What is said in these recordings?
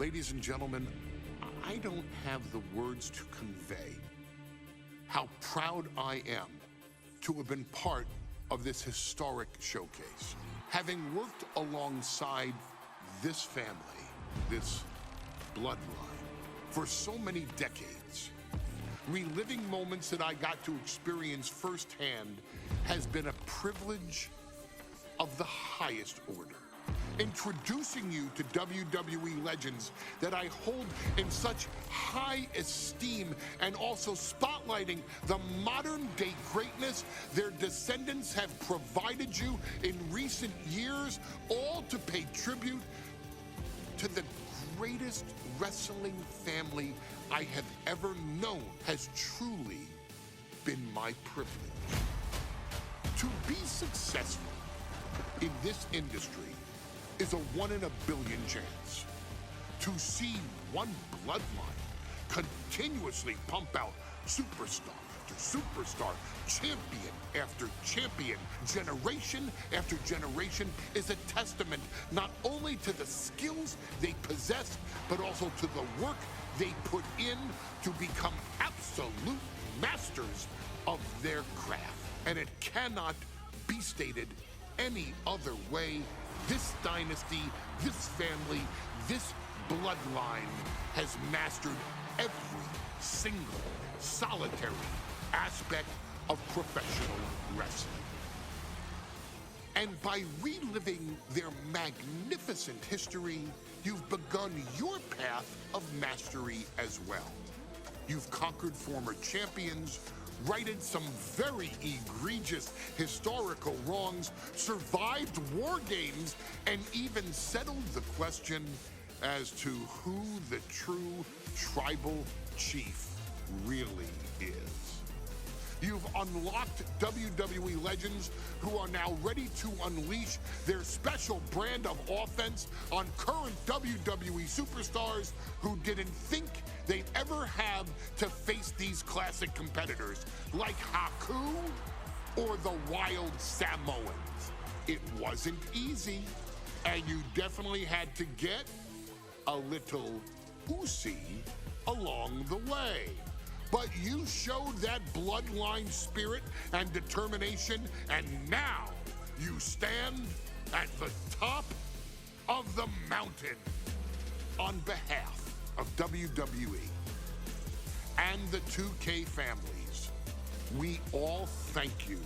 Ladies and gentlemen, I don't have the words to convey how proud I am to have been part of this historic showcase. Having worked alongside this family, this bloodline, for so many decades, reliving moments that I got to experience firsthand has been a privilege of the highest order. Introducing you to WWE legends that I hold in such high esteem, and also spotlighting the modern day greatness their descendants have provided you in recent years, all to pay tribute to the greatest wrestling family I have ever known, has truly been my privilege. To be successful in this industry is a 1 in a billion chance. To see one bloodline continuously pump out superstar after superstar, champion after champion, generation after generation, is a testament not only to the skills they possess, but also to the work they put in to become absolute masters of their craft. And it cannot be stated any other way. This dynasty, this family, this bloodline has mastered every single solitary aspect of professional wrestling. And by reliving their magnificent history, you've begun your path of mastery as well. You've conquered former champions, righted some very egregious historical wrongs, survived war games, and even settled the question as to who the true tribal chief really is. You've unlocked WWE legends who are now ready to unleash their special brand of offense on current WWE superstars who didn't think they'd ever have to face these classic competitors like Haku or the Wild Samoans. It wasn't easy, and you definitely had to get a little oozy along the way. But you showed that bloodline spirit and determination, and now you stand at the top of the mountain. On behalf of WWE and the 2K families, we all thank you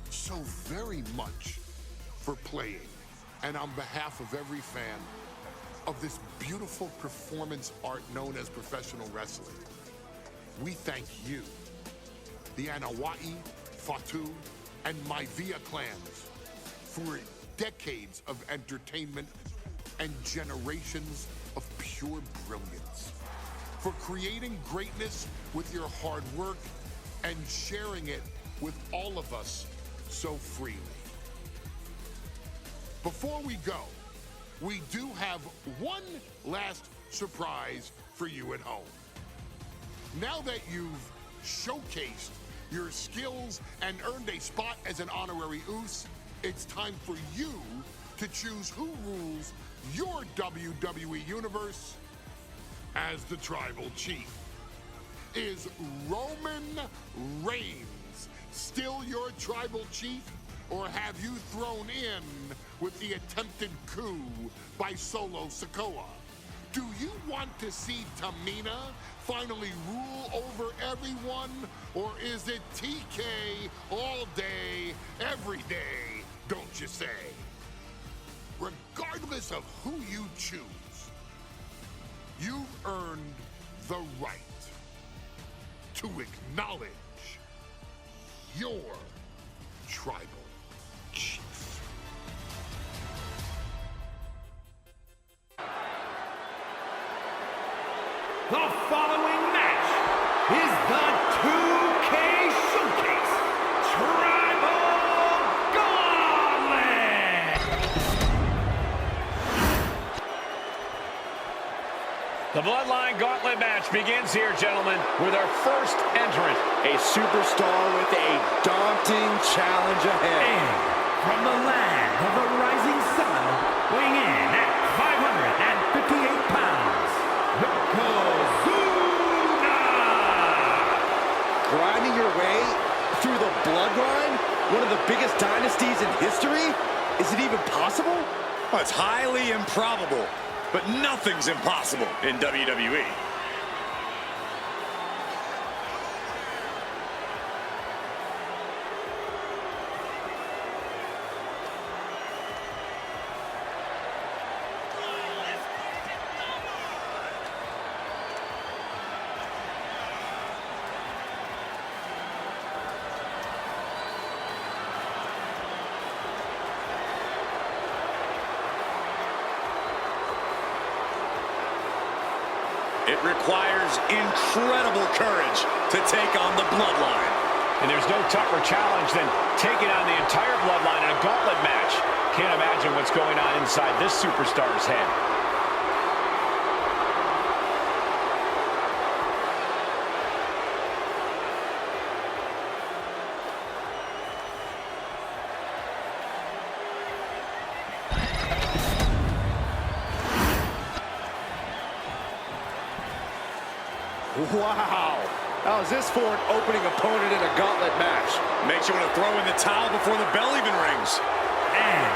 so very much for playing. And on behalf of every fan of this beautiful performance art known as professional wrestling, we thank you, the Anawai, Fatu, and Maivia clans, for decades of entertainment and generations of pure brilliance, for creating greatness with your hard work and sharing it with all of us so freely. Before we go, we do have one last surprise for you at home. Now that you've showcased your skills and earned a spot as an honorary Oos, it's time for you to choose who rules your WWE universe as the tribal chief. Is Roman Reigns still your tribal chief, or have you thrown in with the attempted coup by Solo Sikoa? Do you want to see Tamina finally rule over everyone, or is it TK all day, every day, don't you say? Regardless of who you choose, you've earned the right to acknowledge your tribal chief. The following match is the 2K Showcase Tribal Gauntlet! The Bloodline Gauntlet match begins here, gentlemen, with our first entrant. A superstar with a daunting challenge ahead. And from the land of the rising sun, weighing in at 558 pounds, impossible? Well, it's highly improbable, but nothing's impossible in WWE. It requires incredible courage to take on the Bloodline. And there's no tougher challenge than taking on the entire Bloodline in a gauntlet match. Can't imagine what's going on inside this superstar's head. Wow. How's this for an opening opponent in a gauntlet match? Makes you want to throw in the towel before the bell even rings. And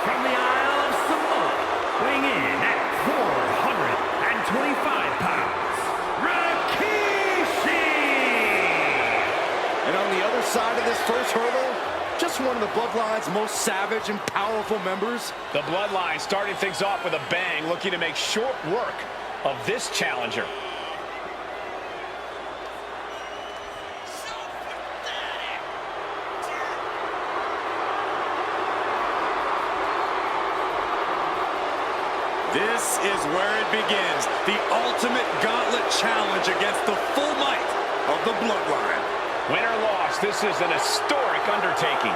from the Isle of Samoa, weighing in at 425 pounds, Rikishi! And on the other side of this first hurdle, just one of the Bloodline's most savage and powerful members. The Bloodline starting things off with a bang, looking to make short work of this challenger. This is where it begins. The ultimate gauntlet challenge against the full might of the Bloodline. Win or loss, this is an historic undertaking.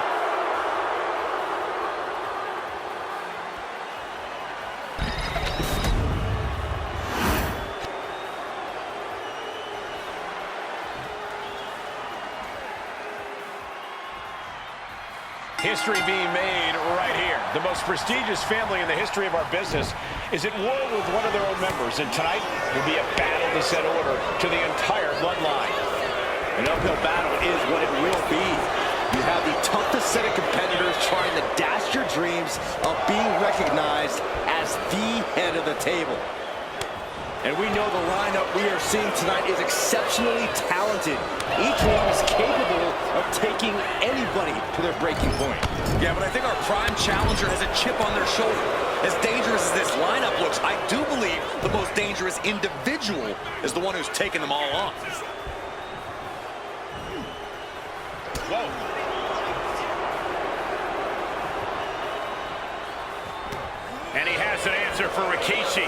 History being made right here. The most prestigious family in the history of our business is at war with one of their own members, and tonight will be a battle to set order to the entire Bloodline. An uphill battle is what it will be. You have the toughest set of competitors trying to dash your dreams of being recognized as the head of the table. And we know the lineup we are seeing tonight is exceptionally talented. Each one is capable of taking anybody to their breaking point. Yeah, but I think our prime challenger has a chip on their shoulder. As dangerous as this lineup looks, I do believe the most dangerous individual is the one who's taken them all on. Whoa. And he has an answer for Rikishi.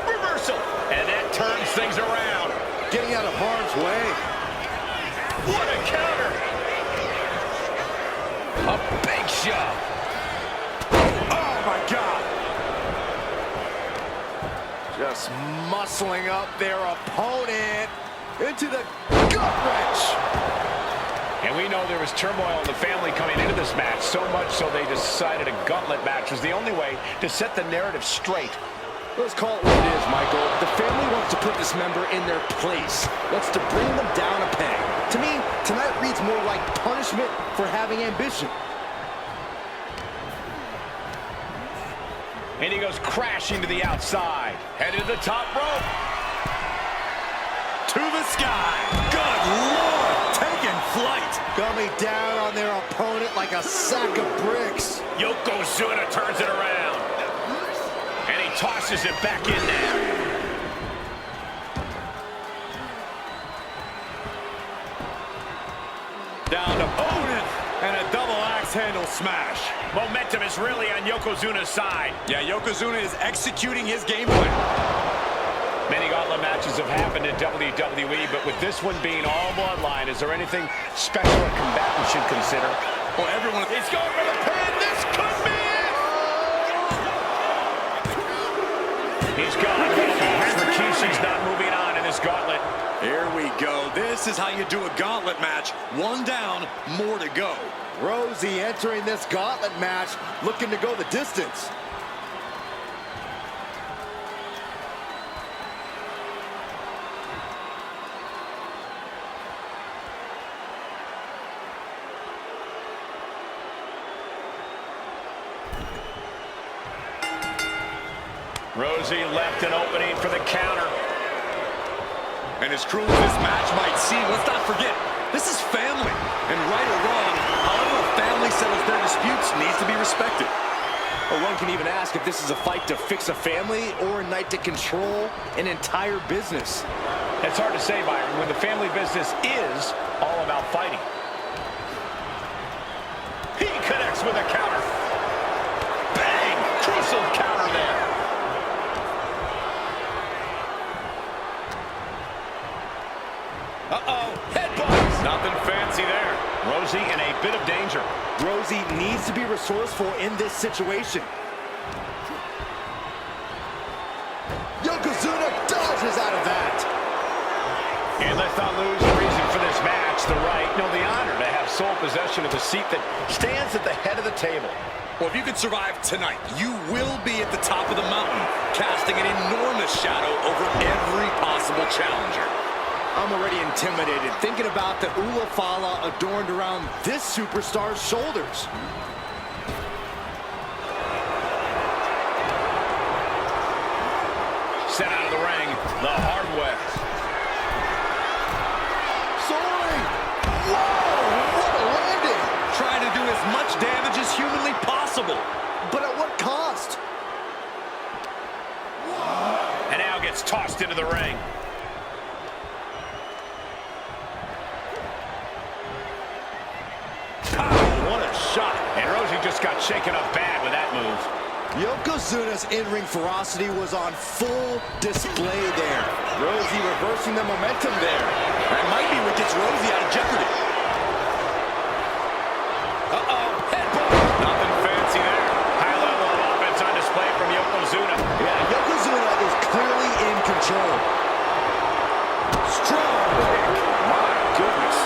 Reversal. And that turns things around. Getting out of harm's way. What a counter. A big shot. Oh, my God. Just muscling up their opponent into the gut wrench. And we know there was turmoil in the family coming into this match, so much so they decided a gauntlet match was the only way to set the narrative straight. Let's call it what it is, Michael. The family wants to put this member in their place. Wants to bring them down a peg. To me, tonight reads more like punishment for having ambition. And he goes crashing to the outside. Headed to the top rope. To the sky. Good Lord. Taking flight. Coming down on their opponent like a sack of bricks. Yokozuna turns it around. And he tosses it back in there. Down to opponent. And a double axe handle smash. Momentum is really on Yokozuna's side. Yeah, Yokozuna is executing his game plan. Many gauntlet matches have happened in WWE, but with this one being all Bloodline, is there anything special a combatant should consider? Well, everyone... He's going for the pin. This could be it. He's gone. Rikishi's not moving on in this gauntlet. Here we go. This is how you do a gauntlet match. One down, more to go. Rosie entering this gauntlet match, looking to go the distance. Rosie left an opening for the counter. And as cruel as this match might seem, let's not forget, this is family. And right or wrong, however a family settles their disputes needs to be respected. Or one can even ask if this is a fight to fix a family or a night to control an entire business. It's hard to say, Byron, when the family business is all about fighting. He connects with a counter. Bang! Crucial counter there. Uh-oh, headbutt. Nothing fancy there. Rosie in a bit of danger. Rosie needs to be resourceful in this situation. Yokozuna dodges out of that. And let's not lose the reason for this match, the right, no, the honor to have sole possession of the seat that stands at the head of the table. Well, if you can survive tonight, you will be at the top of the mountain, casting an enormous shadow over every possible challenger. I'm already intimidated thinking about the Ulafala adorned around this superstar's shoulders. Sent out of the ring the hard way. Soaring! Whoa! What a landing! Trying to do as much damage as humanly possible. But at what cost? And now gets tossed into the ring. What a shot. And Rosie just got shaken up bad with that move. Yokozuna's in-ring ferocity was on full display there. Rosie reversing the momentum there. That might be what gets Rosie out of jeopardy. Uh-oh, headbutt. Nothing fancy there. High level of offense on display from Yokozuna. Yeah, Yokozuna is clearly in control. Strong kick. My goodness.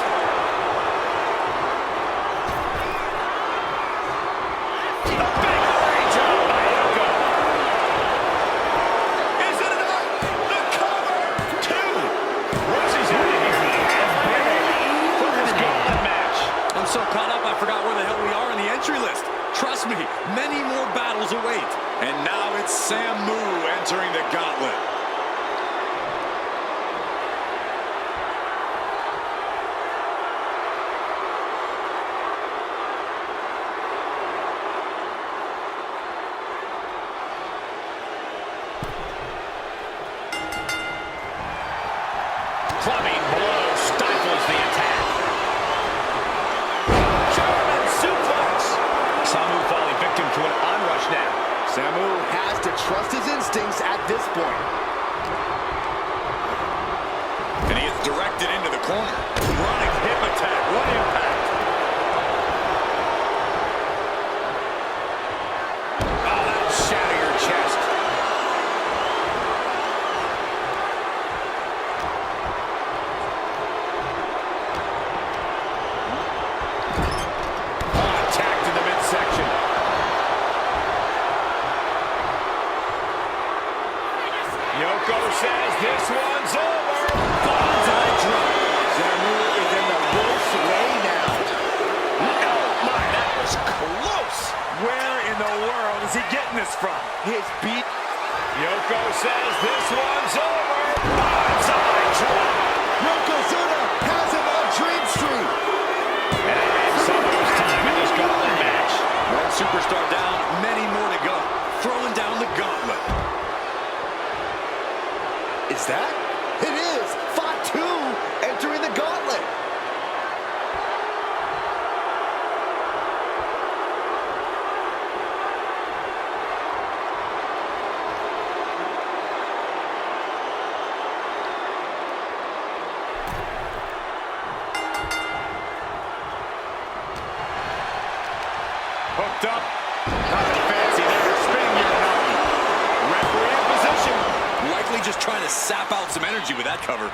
So caught up, I forgot where the hell we are in the entry list. Trust me, many more battles await. And now it's Samu entering the gauntlet. Clubbing blow stifles the attack. Samu falling victim to an onrush now. Samu has to trust his instincts at this point. And he is directed into the corner. Running hip attack. What impact. Oh, that'll shatter your chest. Yoko says this one's over. Bonsai drop. Samu is in the worst way now. Oh my, that was close. Where in the world is he getting this from? His beat. Yoko says this one's over. Bonsai drop. Yokozuna has him on Dream Street. And Samu's time in this gauntlet match. One superstar down, many more to go. Throwing down the gauntlet. Is that? It is! Fatu entering the gauntlet! Hooked up. Nothing fancy there. Spinning your mountain. Referee in position. Likely just trying to sap out some energy with that cover.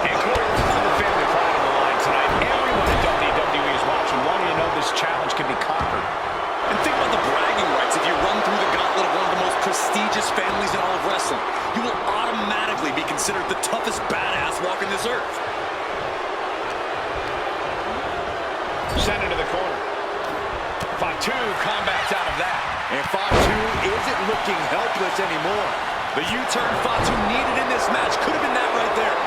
And Corey, let's put the family pride on the line tonight. Everyone in WWE is watching, wanting to know this challenge can be conquered. And think about the bragging rights. If you run through the gauntlet of one of the most prestigious families in all of wrestling, you will automatically be considered the toughest badass walking this earth. Sent into the corner. Fatu combats out of that. And Fatu isn't looking helpless anymore. The U-turn Fatu needed in this match could have been that right there.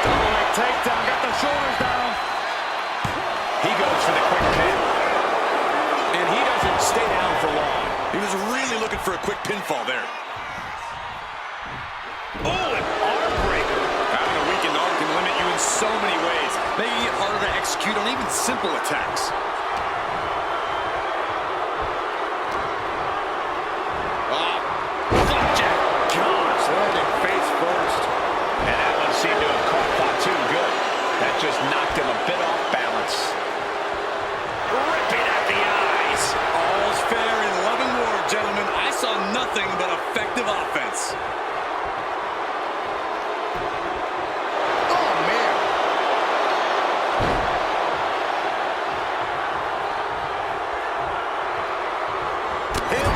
Double leg takedown, got the shoulders down. He goes for the quick pin. And he doesn't stay down for long. He was really looking for a quick pinfall there. Oh, an arm breaker. Having a weakened arm can limit you in so many ways, making it harder to execute on even simple attacks. Flapjack. Gosh, landing face first. And that one seemed to have caught Fatu good. That just knocked him a bit off balance. Ripping at the eyes. All's fair in love and war, gentlemen. I saw nothing but effective offense.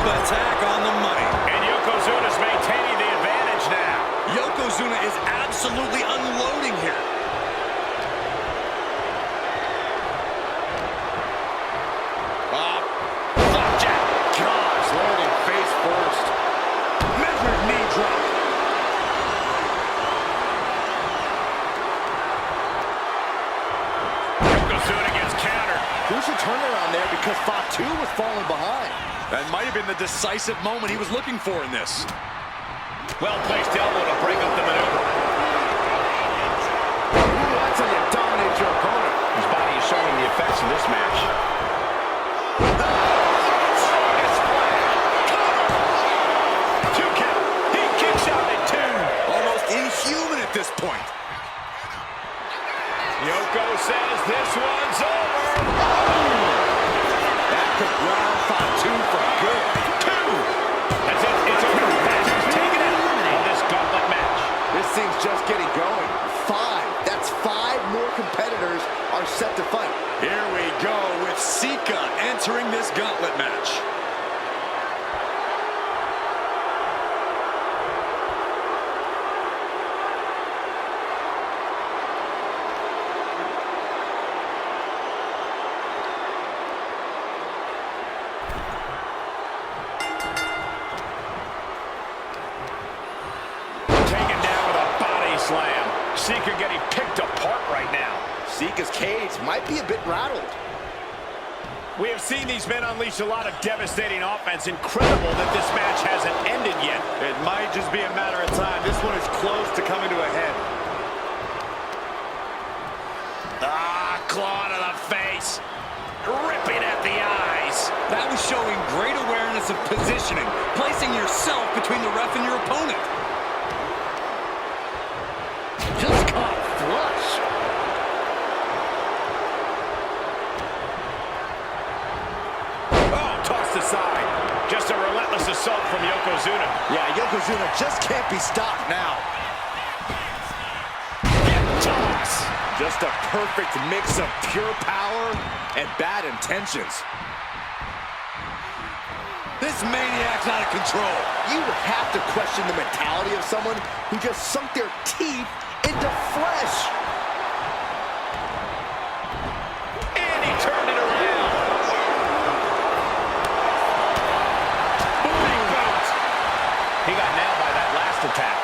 Attack on the money. And Yokozuna's maintaining the advantage now. Yokozuna is absolutely unloading here. Flapjack. Gosh, landing face first. Measured knee drop. Yokozuna gets countered. Crucial turnaround there because Fatu was falling behind. That might have been the decisive moment he was looking for in this. Well-placed elbow to break up the maneuver. Ooh, that's how you dominate your opponent. His body is showing the effects of this match. Two count. He kicks out at two. Almost inhuman at this point. Yoko says this one's over. That could ground Fatu for good. Two. That's it. It's over. Matches taken out of this gauntlet match. This thing's just getting going. 5. That's 5 more competitors are set to fight. Here we go with Sika entering this gauntlet match. Slam. Sika getting picked apart right now. Sika's cage might be a bit rattled. We have seen these men unleash a lot of devastating offense. Incredible that this match hasn't ended yet. It might just be a matter of time. This one is close to coming to a head. Claw to the face. Ripping at the eyes. That was showing great awareness of positioning, placing yourself between the ref and your opponent. Just caught flush. Oh, tossed aside. Just a relentless assault from Yokozuna. Yeah, Yokozuna just can't be stopped now. Toss. Just a perfect mix of pure power and bad intentions. This maniac's out of control. You have to question the mentality of someone who just sunk their teeth into flesh. And he turned it around. Booty boot. He got nailed by that last attack.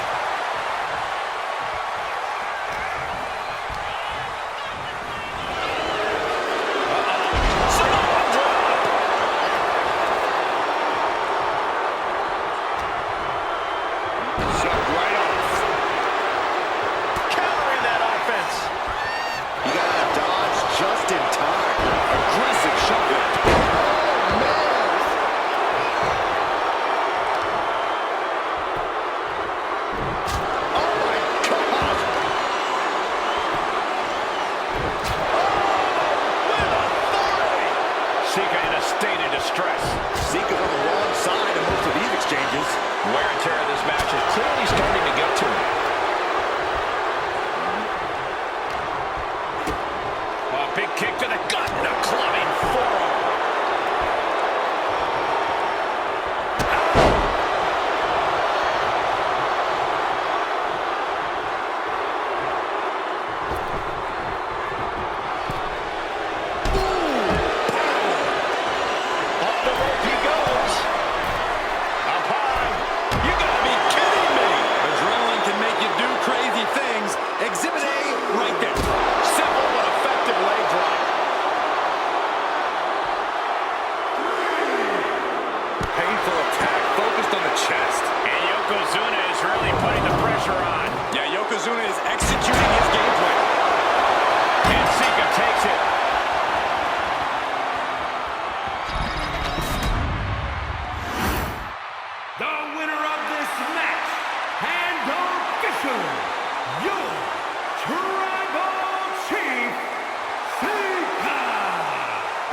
Wear and tear of this match is clearly starting to get to him. A big kick to the gut and a clubbing forearm.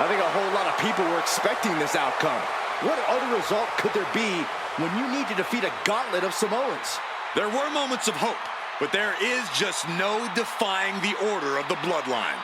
I think a whole lot of people were expecting this outcome. What other result could there be when you need to defeat a gauntlet of Samoans? There were moments of hope, but there is just no defying the order of the Bloodline.